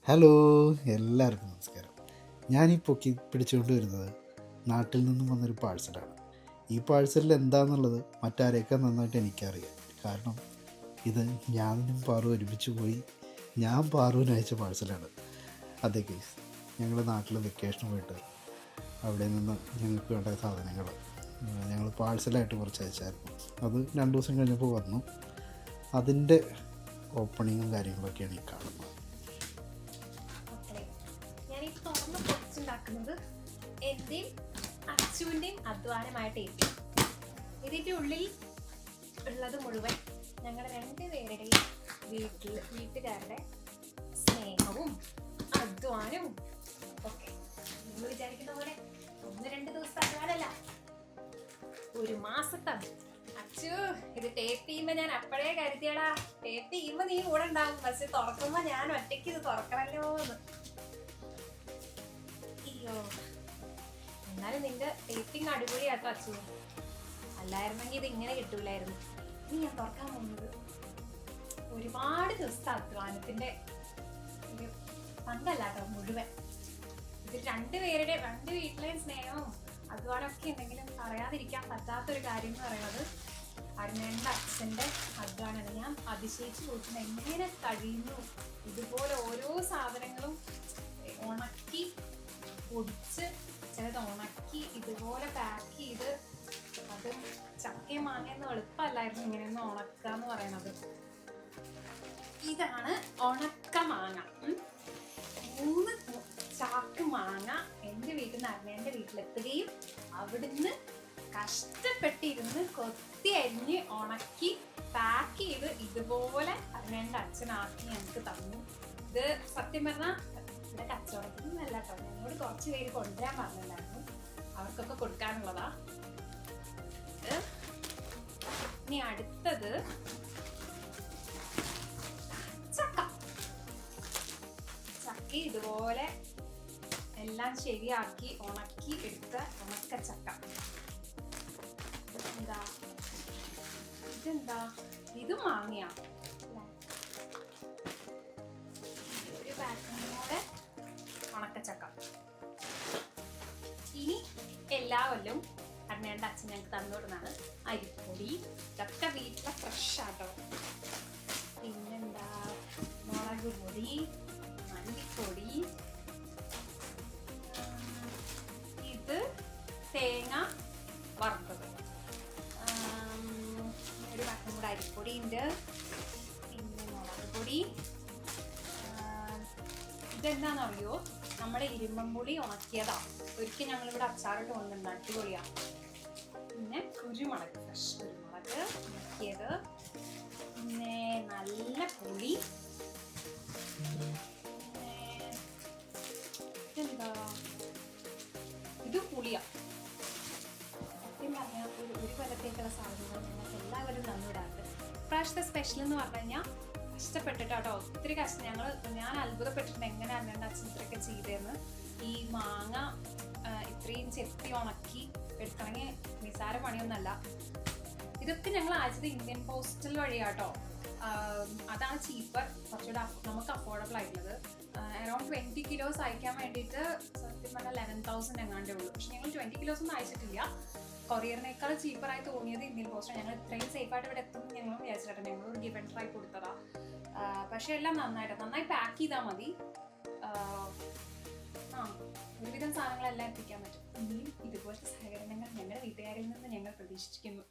Hello, എല്ലാവർക്കും നമസ്കാരം. ഞാനീ പൊക്കി പിടിച്ചുകൊണ്ട് വരുന്നത് നാട്ടിൽ നിന്നും വന്നൊരു പാഴ്സലാണ്. ഈ പാഴ്സലിൽ എന്താണെന്നുള്ളത് മറ്റാരെയൊക്കെ നന്നായിട്ട് എനിക്കറിയാം. കാരണം ഇത് ഞാനും പാറു ഒരുമിച്ച് പോയി ഞാൻ പാറുവിന് അയച്ച പാഴ്സലാണ്. അതെ കേസ്, ഞങ്ങൾ നാട്ടിൽ വെക്കേഷന് പോയിട്ട് അവിടെ നിന്ന് ഞങ്ങൾക്ക് വേണ്ട സാധനങ്ങൾ ഞങ്ങൾ പാഴ്സലായിട്ട് കുറച്ച് അയച്ചായിരുന്നു. അത് 2 ദിവസം കഴിഞ്ഞപ്പോൾ വന്നു. അതിൻ്റെ ഓപ്പണിങ്ങും കാര്യങ്ങളൊക്കെയാണ് ഈ കാണുന്നത്. എന്റെയും അച്ചുവിന്റെയും അധ്വാനമായിട്ടേക്കും. ഇതിന്റെ ഉള്ളിൽ ഉള്ളത് മുഴുവൻ ഞങ്ങളുടെ 2 പേരുടെയും വീട്ടുകാരുടെ സ്നേഹവും അധ്വാനവും ഒക്കെ. നിങ്ങൾ വിചാരിക്കുന്ന പോലെ 1-2 ദിവസത്തെ അധ്വാനമല്ല, 1 മാസത്തെ. അച്ചു, ഇത് ടേപ്പ് ചെയ്യുമ്പോ ഞാൻ അപ്പോഴേ കരുതിയടാ, ടേപ്പ് ചെയ്യുമ്പോ നീ കൂടെ ഉണ്ടാവും, പക്ഷെ തുറക്കുമ്പോ ഞാൻ ഒറ്റയ്ക്ക് ഇത് തുറക്കണല്ലോ എന്ന്. അയ്യോ, എന്നാലും നിന്റെ ടേപ്പിംഗ് അടിപൊളിയാട്ടോ അച്ചു. അല്ലായിരുന്നെങ്കിൽ ഇത് ഇങ്ങനെ കിട്ടൂലായിരുന്നു. ഇനി ഞാൻ തുറക്കാൻ പോകുന്നത് ഒരുപാട് ദിവസത്തെ അധ്വാനത്തിന്റെ ഒരു പങ്കല്ലാട്ടോ മുഴുവൻ. ഇത് 2 വീട്ടിലെയും സ്നേഹവും അധ്വാനം ഒക്കെ ഉണ്ടെങ്കിലും പറയാതിരിക്കാൻ പറ്റാത്തൊരു കാര്യം എന്ന് പറയുന്നത് അരുണേന്റെ അച്ഛന്റെ അധ്വാനമാണ്. ഞാൻ അതിശയിച്ചു പോയിട്ടുണ്ട്, എങ്ങനെ കഴിയുന്നു ഇതുപോലെ ഓരോ സാധനങ്ങളും ഉണക്കി പൊടിച്ച്, ചിലത് ഉണക്കി ഇതുപോലെ പാക്ക് ചെയ്ത്. അത് ചക്കയും മാങ്ങയൊന്നും എളുപ്പമല്ലായിരുന്നു ഇങ്ങനെയൊന്നും ഉണക്കുക എന്ന് പറയണത്. ഇതാണ് ഉണക്ക മാങ്ങ. 3 ചാക്ക് മാങ്ങ എൻ്റെ വീട്ടിൽ നിന്ന് അരുണേൻ്റെ വീട്ടിലെത്തുകയും അവിടുന്ന് കഷ്ടപ്പെട്ടിരുന്ന് കൊത്തി അരിഞ്ഞ് ഉണക്കി പാക്ക് ചെയ്ത് ഇതുപോലെ അരുണേൻ്റെ അച്ഛനാക്കി ഞങ്ങൾക്ക് തന്നു. ഇത് സത്യം പറഞ്ഞാൽ ഇവിടെ കച്ചവടത്തിനല്ല കേട്ടോ, ഞങ്ങളോട് കുറച്ച് പേര് കൊണ്ടുവരാൻ പറഞ്ഞിട്ടുണ്ടായിരുന്നു, അവർക്കൊക്കെ കൊടുക്കാനുള്ളതാ. ഇനി അടുത്തത് ചക്ക. ഇതുപോലെ എല്ലാം ശരിയാക്കി ഉണക്കി എടുത്ത ഉണക്ക ചക്ക. ഇതെന്താ, ഇത് മാങ്ങയാ. ഒരു പാക്കിനോടെ ഉണക്കച്ചക്ക. ഇനി എല്ലാവരും അരുണേൻ്റെ അച്ഛൻ ഞങ്ങൾക്ക് തന്നോടുന്നാണ് അരിപ്പൊടി. ഇതൊക്കെ വീട്ടിലെ ഫ്രഷ് ആട്ടോ. പിന്നെന്താ, മുളക് പൊടി, മല്ലിപ്പൊടി, ഇത് തേങ്ങ വറുത്തത്, ഒരു പാക്കും കൂടെ അരിപ്പൊടി ഉണ്ട്. പിന്നെ മുളക് പൊടി. ഇതെന്താണെന്നറിയോ, നമ്മുടെ ഇരുമ്പമ്പുളി ഉണക്കിയതാ. ഒരിക്കൽ ഞങ്ങളിവിടെ അച്ചാറിട്ട് കൊണ്ടുവന്ന അടിപൊളിയാണ്. പിന്നെ കുരുമുളക്, ഫ്രഷ് കുരുമുളക് ഉണക്കിയത്. പിന്നെ നല്ല പുളി. പിന്നെ ഇതെന്താ, ഇത് പുളിയാ. സത്യം പറഞ്ഞാൽ ഒരു കൊല്ലത്തേക്കുള്ള സാധനങ്ങൾ ഞങ്ങൾക്ക് എല്ലാവരും തന്നിടാറുണ്ട്. ഇപ്രാവശ്യത്തെ സ്പെഷ്യൽ എന്ന് പറഞ്ഞു കഴിഞ്ഞാൽ കഷ്ടപ്പെട്ടിട്ടാട്ടോ, ഒത്തിരി ഞാൻ അത്ഭുതപ്പെട്ടിട്ടുണ്ട് എങ്ങനെയാണ് എൻ്റെ അച്ഛൻ ഇത്രയൊക്കെ ചെയ്തതെന്ന്. ഈ മാങ്ങ ഇത്രയും ചെത്തി ഉണക്കി എടുക്കണമെങ്കിൽ നിസാര പണിയൊന്നുമല്ല. ഇതൊക്കെ ഞങ്ങൾ അയച്ചത് ഇന്ത്യൻ പോസ്റ്റൽ വഴിയാട്ടോ. അതാണ് ചീപ്പർ, കുറച്ചുകൂടെ നമുക്ക് അഫോർഡബിൾ ആയിട്ടുള്ളത്. അറൗണ്ട് 20 കിലോസ് അയക്കാൻ വേണ്ടിയിട്ട് സത്യം പറഞ്ഞാൽ 11,000 എങ്ങാണ്ടേ ഉള്ളൂ. പക്ഷെ ഞങ്ങൾ 20 കിലോസ് ഒന്നും അയച്ചിട്ടില്ല. കൊറിയറിനേക്കാൾ ചീപ്പറായി തോന്നിയത് ഇന്ത്യൻ പോസ്റ്റ്. ഞങ്ങൾ ഇത്രയും സേഫായിട്ട് ഇവിടെ എത്തുമെന്ന് ഞങ്ങളും വിചാരിച്ചിട്ട് ഞങ്ങൾ ഒരു ഗിവ് ആൻഡ് ട്രൈ കൊടുത്തതാ. പക്ഷെ എല്ലാം നന്നായി പാക്ക് ചെയ്താൽ മതി. ഒരുവിധം സാധനങ്ങളെല്ലാം എത്തിക്കാൻ പറ്റും. ഇനിയും ഇതുപോലത്തെ സഹകരണങ്ങൾ ഞങ്ങളുടെ വീട്ടുകാരിൽ നിന്ന് ഞങ്ങൾ പ്രതീക്ഷിക്കുന്നു.